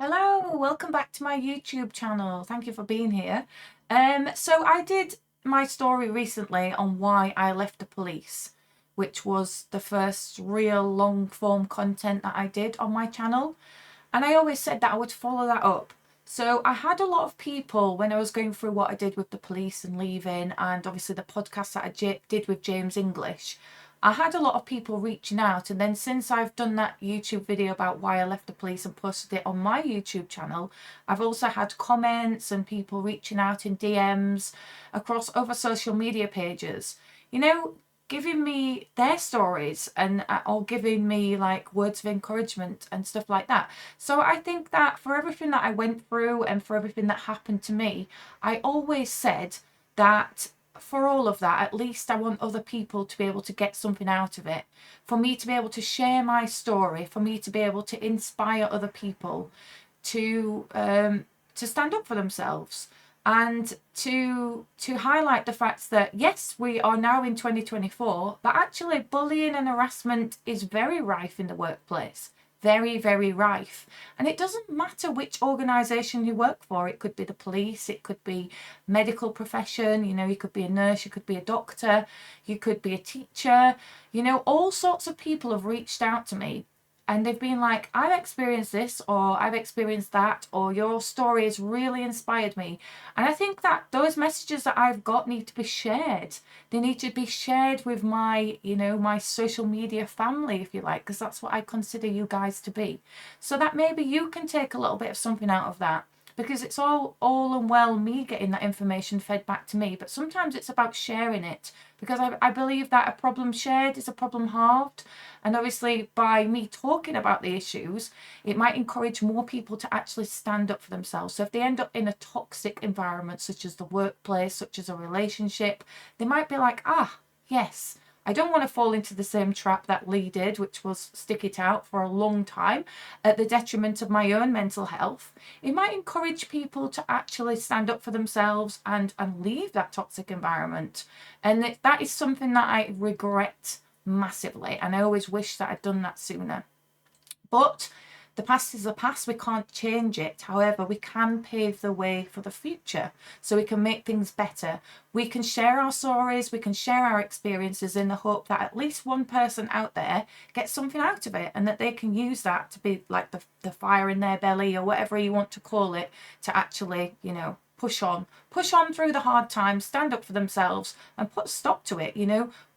Hello, welcome back to my YouTube channel. Thank you for being here. So I did my story recently on why I left the police, which was the first real long form content that I did on my channel. And I always said that I would follow that up. So I had a lot of people when I was going through what I did with the police and leaving, and obviously the podcast that I did with James English. I had a lot of people reaching out, and then since I've done that YouTube video about why I left the police and posted it on my YouTube channel, I've also had comments and people reaching out in DMs across other social media pages, giving me their stories and or giving me like words of encouragement and stuff like that. So I think that for everything that I went through and for everything that happened to me, I always said that for all of that, at least I want other people to be able to get something out of it, for me to be able to share my story, for me to be able to inspire other people to stand up for themselves, and to highlight the fact that yes, we are now in 2024, but actually bullying and harassment is very rife in the workplace. Very, very rife. And it doesn't matter which organisation you work for. It could be the police, it could be medical profession, you could be a nurse, you could be a doctor, you could be a teacher. All sorts of people have reached out to me and they've been like, I've experienced this, or I've experienced that, or your story has really inspired me. And I think that those messages that I've got need to be shared. They need to be shared with my, my social media family, if you like, because that's what I consider you guys to be. So that maybe you can take a little bit of something out of that. Because it's all and well me getting that information fed back to me, but sometimes it's about sharing it, because I believe that a problem shared is a problem halved. And obviously by me talking about the issues, it might encourage more people to actually stand up for themselves. So if they end up in a toxic environment, such as the workplace, such as a relationship, they might be like, yes, I don't want to fall into the same trap that Lee did, which was stick it out for a long time at the detriment of my own mental health. It might encourage people to actually stand up for themselves and leave that toxic environment. And that is something that I regret massively. And I always wish that I'd done that sooner. But the past is the past. We can't change it. However, we can pave the way for the future, so we can make things better. We can share our stories, we can share our experiences in the hope that at least one person out there gets something out of it, and that they can use that to be like the fire in their belly, or whatever you want to call it, to actually, push on through the hard times, stand up for themselves and put a stop to it.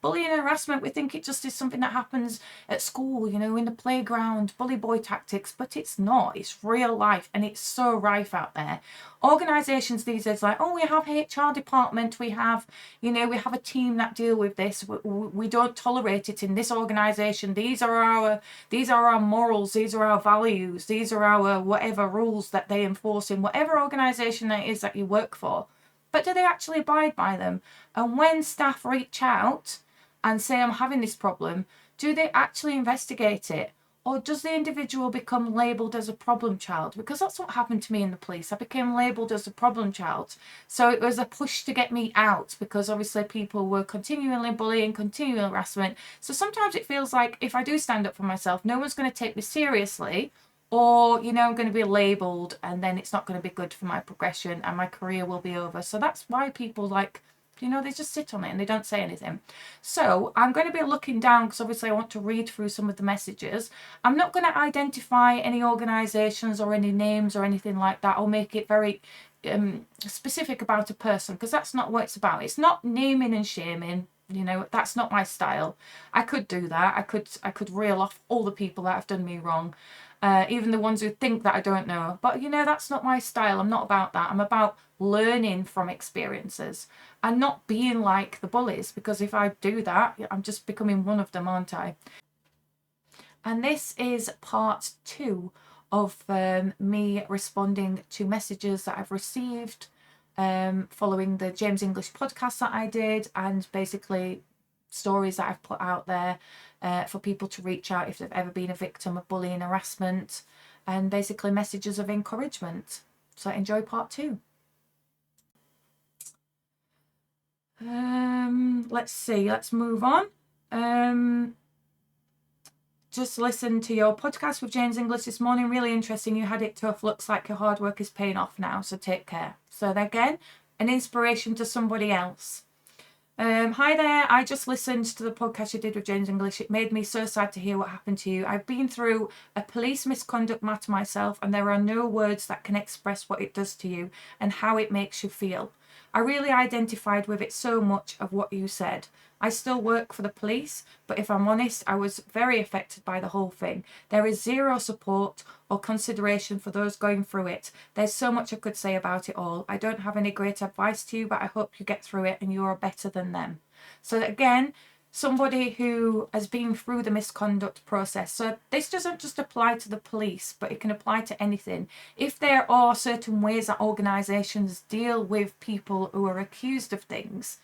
Bullying and harassment, we think it just is something that happens at school, in the playground, bully boy tactics, but it's not. It's real life, and it's so rife out there. Organisations these days, like, we have HR department, we have a team that deal with this. We don't tolerate it in this organisation. These are our morals, these are our values, these are our whatever rules that they enforce in whatever organisation it is that you work for. But do they actually abide by them? And when staff reach out and say, I'm having this problem, do they actually investigate it? Or does the individual become labelled as a problem child? Because that's what happened to me in the police. I became labelled as a problem child. So it was a push to get me out, because obviously people were continually bullying, continual harassment. So sometimes it feels like if I do stand up for myself, no one's going to take me seriously, or I'm going to be labelled, and then it's not going to be good for my progression and my career will be over. So that's why people they just sit on it and they don't say anything. So I'm going to be looking down, because obviously I want to read through some of the messages. I'm not going to identify any organisations or any names or anything like that, or make it very specific about a person, because that's not what it's about. It's not naming and shaming. That's not my style. I could do that. I could reel off all the people that have done me wrong, even the ones who think that I don't know. But that's not my style. I'm not about that. I'm about learning from experiences and not being like the bullies, because if I do that, I'm just becoming one of them, aren't I? And this is part 2 of me responding to messages that I've received following the James English podcast that I did, and basically stories that I've put out there for people to reach out if they've ever been a victim of bullying and harassment, and basically messages of encouragement. So enjoy part 2. Let's see, let's move on just listened to your podcast with James English this morning. Really interesting. You had it tough. Looks like your hard work is paying off now. So take care. So again, an inspiration to somebody else. Hi there. I just listened to the podcast you did with James English. It made me so sad to hear what happened to you. I've been through a police misconduct matter myself, and there are no words that can express what it does to you and how it makes you feel. I really identified with it so much of what you said. I still work for the police, but if I'm honest, I was very affected by the whole thing. There is zero support or consideration for those going through it. There's so much I could say about it all. I don't have any great advice to you, but I hope you get through it and you are better than them. So again, somebody who has been through the misconduct process. So this doesn't just apply to the police, but it can apply to anything. If there are certain ways that organisations deal with people who are accused of things,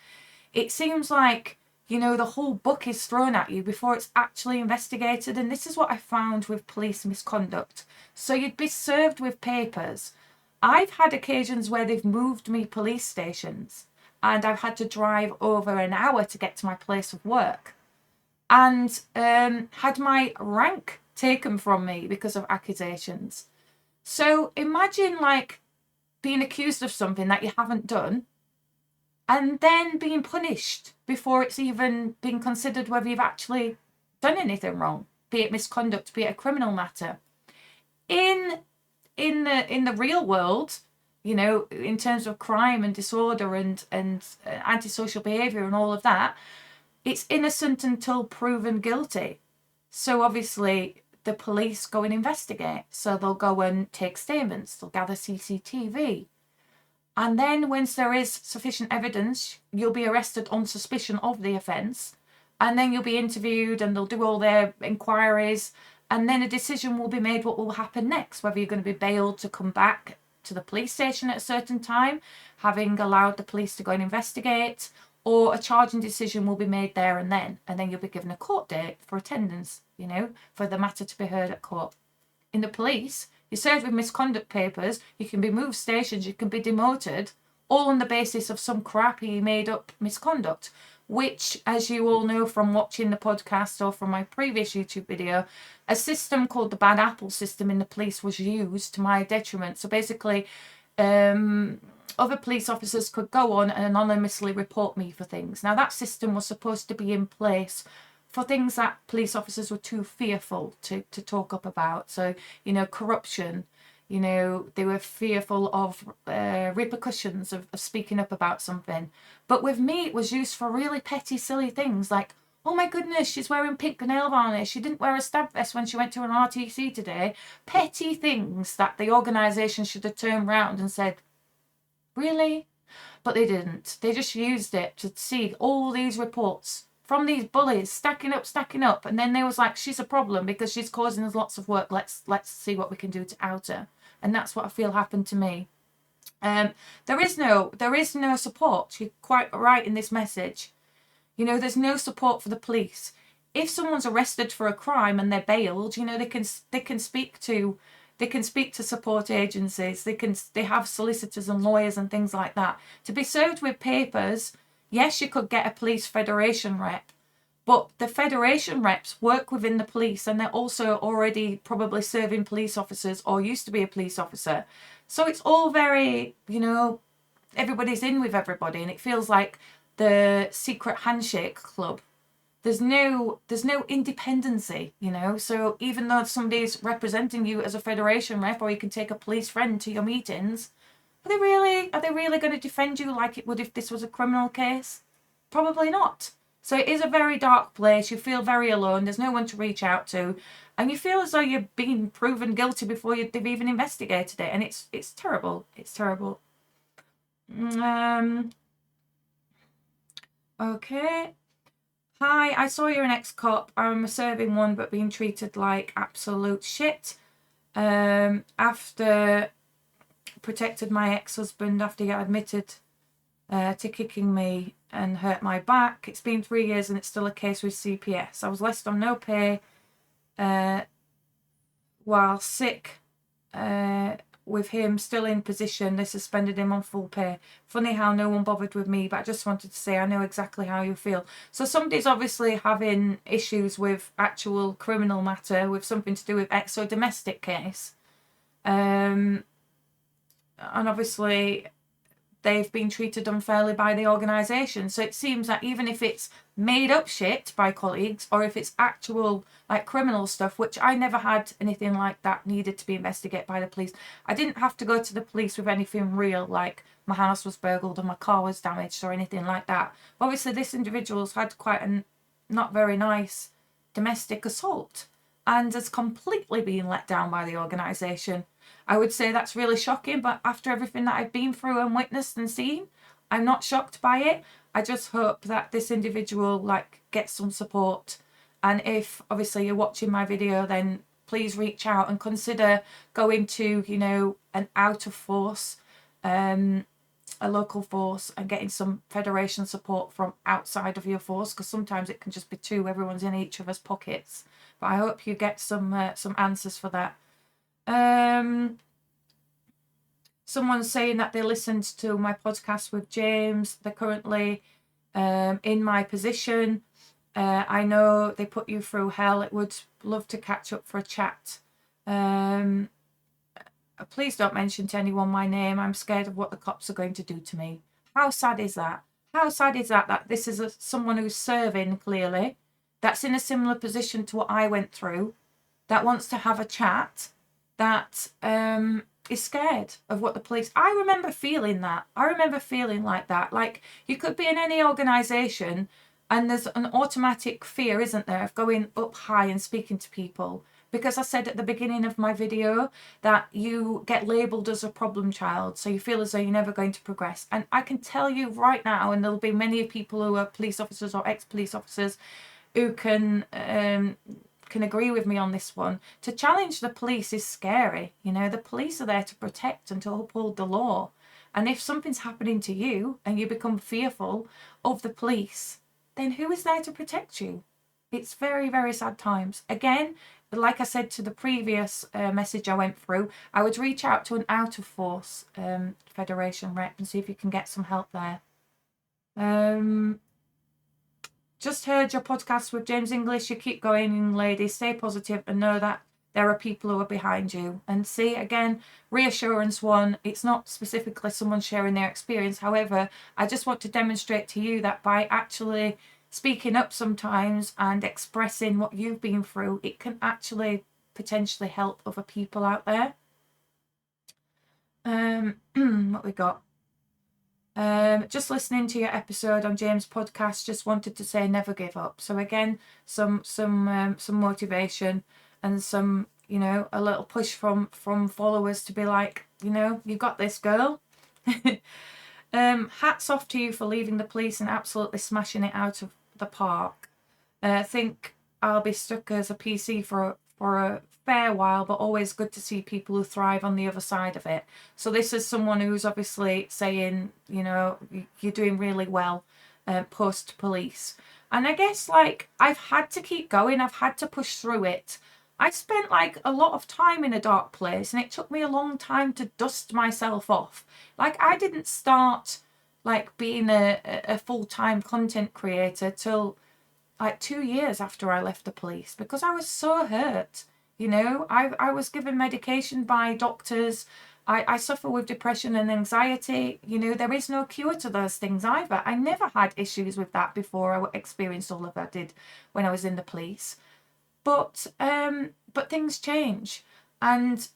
it seems like, you know, the whole book is thrown at you before it's actually investigated. And this is what I found with police misconduct. So you'd be served with papers. I've had occasions where they've moved me police stations and I've had to drive over an hour to get to my place of work, and had my rank taken from me because of accusations. So imagine like being accused of something that you haven't done and then being punished before it's even been considered whether you've actually done anything wrong, be it misconduct, be it a criminal matter. In the real world, you know, in terms of crime and disorder and antisocial behaviour and all of that, it's innocent until proven guilty. So obviously the police go and investigate. So they'll go and take statements, they'll gather CCTV. And then once there is sufficient evidence, you'll be arrested on suspicion of the offence. And then you'll be interviewed and they'll do all their inquiries. And then a decision will be made what will happen next, whether you're going to be bailed to come back to the police station at a certain time, having allowed the police to go and investigate, or a charging decision will be made there and then you'll be given a court date for attendance, you know, for the matter to be heard at court. In the police, you're served with misconduct papers, you can be moved stations, you can be demoted, all on the basis of some crappy made up misconduct, which, as you all know from watching the podcast or from my previous YouTube video, a system called the bad apple system in the police was used to my detriment. So basically, other police officers could go on and anonymously report me for things. Now that system was supposed to be in place for things that police officers were too fearful to talk up about. So, you know, corruption, you know, they were fearful of repercussions of speaking up about something. But with me, it was used for really petty, silly things like, oh my goodness, she's wearing pink nail varnish. She didn't wear a stab vest when she went to an RTC today. Petty things that the organisation should have turned round and said, really? But they didn't. They just used it to see all these reports from these bullies stacking up. And then they was like, she's a problem because she's causing us lots of work. Let's see what we can do to out her. And that's what I feel happened to me. There is no support. You're quite right in this message. You know, there's no support for the police. If someone's arrested for a crime and they're bailed, you know, they can speak to support agencies. They have solicitors and lawyers and things like that. To be served with papers, yes, you could get a police federation rep, but the federation reps work within the police and they're also already probably serving police officers or used to be a police officer. So it's all very, you know, everybody's in with everybody and it feels like the secret handshake club. There's no independency, you know. So even though somebody's representing you as a federation rep, or you can take a police friend to your meetings, are they really going to defend you like it would if this was a criminal case? Probably not. So it is a very dark place. You feel very alone. There's no one to reach out to, and you feel as though you're being proven guilty before they've even investigated it, and it's terrible. It's terrible. Okay. Hi, I saw you're an ex-cop. I'm a serving one, but being treated like absolute shit. After protected my ex-husband after he got admitted to kicking me and hurt my back. It's been 3 years and it's still a case with CPS. I was left on no pay while sick. with him still in position, they suspended him on full pay. Funny how no one bothered with me, but I just wanted to say I know exactly how you feel. So somebody's obviously having issues with actual criminal matter, with something to do with so domestic case. And obviously they've been treated unfairly by the organisation. So it seems that even if it's made up shit by colleagues, or if it's actual like criminal stuff, which I never had anything like that needed to be investigated by the police. I didn't have to go to the police with anything real, like my house was burgled or my car was damaged or anything like that. Obviously this individual's had quite a not very nice domestic assault and has completely been let down by the organisation. I would say that's really shocking, but after everything that I've been through and witnessed and seen, I'm not shocked by it. I just hope that this individual like gets some support. And if obviously you're watching my video, then please reach out and consider going to, you know, an out of force, a local force, and getting some federation support from outside of your force, because sometimes it can just be too, everyone's in each other's pockets. But I hope you get some answers for that. Someone's saying that they listened to my podcast with James. They're currently in my position. I know they put you through hell. It would love to catch up for a chat. Please don't mention to anyone my name. I'm scared of what the cops are going to do to me. How sad is that? How sad is that this is someone who's serving, clearly, that's in a similar position to what I went through, that wants to have a chat, that is scared of what the police... I remember feeling that. I remember feeling like that. Like, you could be in any organisation and there's an automatic fear, isn't there, of going up high and speaking to people. Because I said at the beginning of my video that you get labelled as a problem child, so you feel as though you're never going to progress. And I can tell you right now, and there'll be many people who are police officers or ex-police officers who can agree with me on this one. To challenge the police is scary. You know, the police are there to protect and to uphold the law. And if something's happening to you and you become fearful of the police, then who is there to protect you? It's very, very sad times. Again, like I said to the previous message I went through, I would reach out to an out of force federation rep and see if you can get some help there. Just heard your podcast with James English. You keep going, ladies. Stay positive and know that there are people who are behind you. And see, again, reassurance one, it's not specifically someone sharing their experience. However, I just want to demonstrate to you that by actually speaking up sometimes and expressing what you've been through, it can actually potentially help other people out there. What we got? Just listening to your episode on James' podcast, just wanted to say never give up. So again, some motivation and some, you know, a little push from followers to be like, you know, you got this, girl. Hats off to you for leaving the police and absolutely smashing it out of the park. I think I'll be stuck as a PC for a fair while, but always good to see people who thrive on the other side of it. So this is someone who's obviously saying, you know, you're doing really well post police. And I guess, like, I've had to keep going. I've had to push through it. I spent like a lot of time in a dark place, and it took me a long time to dust myself off. Like, I didn't start like being a full-time content creator till like 2 years after I left the police, because I was so hurt. You know, I was given medication by doctors. I suffer with depression and anxiety. You know, there is no cure to those things either. I never had issues with that before I experienced all of that I did when I was in the police. But things change. And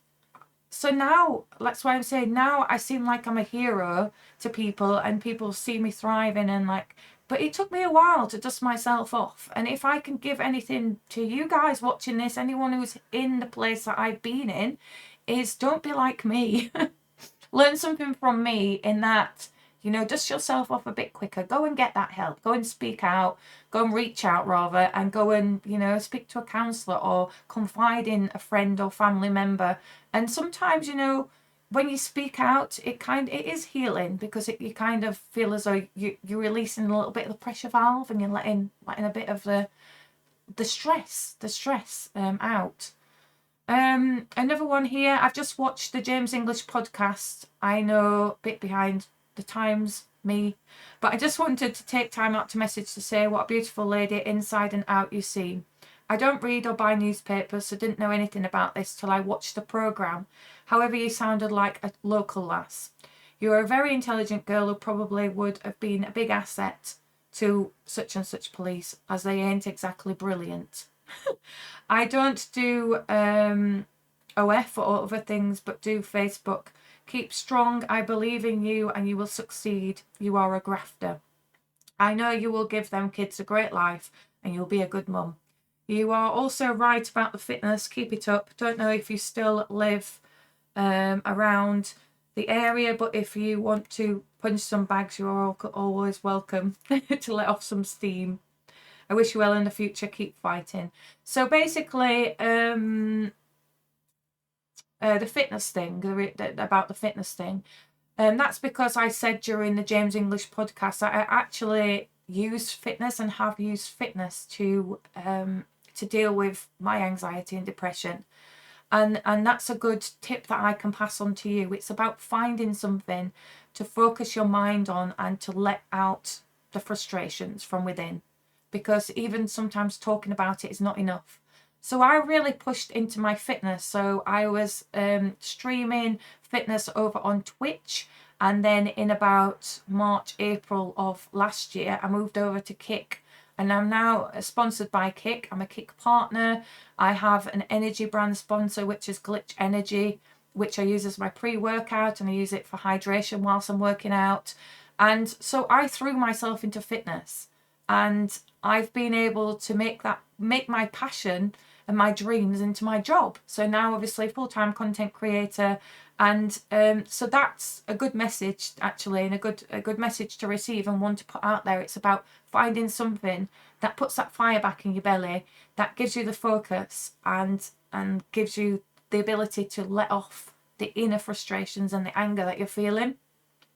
so now, that's why I'm saying now I seem like I'm a hero to people and people see me thriving and like, but it took me a while to dust myself off. And if I can give anything to you guys watching this, anyone who's in the place that I've been in, is don't be like me. Learn something from me in that, you know, dust yourself off a bit quicker. Go and get that help. Go and speak out. Go and reach out rather, and go and, you know, speak to a counsellor or confide in a friend or family member. And sometimes, you know, when you speak out, it is healing, because you kind of feel as though you're releasing a little bit of the pressure valve, and you're letting a bit of the stress out. Another one here. I've just watched the James English podcast. I know, a bit behind the times, me, but I just wanted to take time out to message to say what a beautiful lady inside and out you seem. I don't read or buy newspapers, so didn't know anything about this till I watched the programme. However, you sounded like a local lass. You are a very intelligent girl who probably would have been a big asset to such and such police, as they ain't exactly brilliant. I don't do OF or other things, but do Facebook. Keep strong. I believe in you and you will succeed. You are a grafter. I know you will give them kids a great life and you'll be a good mum. You are also right about the fitness. Keep it up. Don't know if you still live around the area, but if you want to punch some bags, you are always welcome to let off some steam. I wish you well in the future. Keep fighting. So basically, the fitness thing, about the fitness thing, that's because I said during the James English podcast that I actually use fitness and have used fitness to deal with my anxiety and depression. And that's a good tip that I can pass on to you. It's about finding something to focus your mind on and to let out the frustrations from within, because even sometimes talking about it is not enough. So I really pushed into my fitness. So I was streaming fitness over on Twitch, and then in about March, April of last year, I moved over to Kick. And I'm now sponsored by Kick. I'm a Kick partner. I have an energy brand sponsor, which is Glitch Energy, which I use as my pre-workout, and I use it for hydration whilst I'm working out. And so I threw myself into fitness, and I've been able to make my passion and my dreams into my job. So now, obviously, full-time content creator, and so that's a good message, actually, and a good message to receive and one to put out there. It's about finding something that puts that fire back in your belly, that gives you the focus and gives you the ability to let off the inner frustrations and the anger that you're feeling.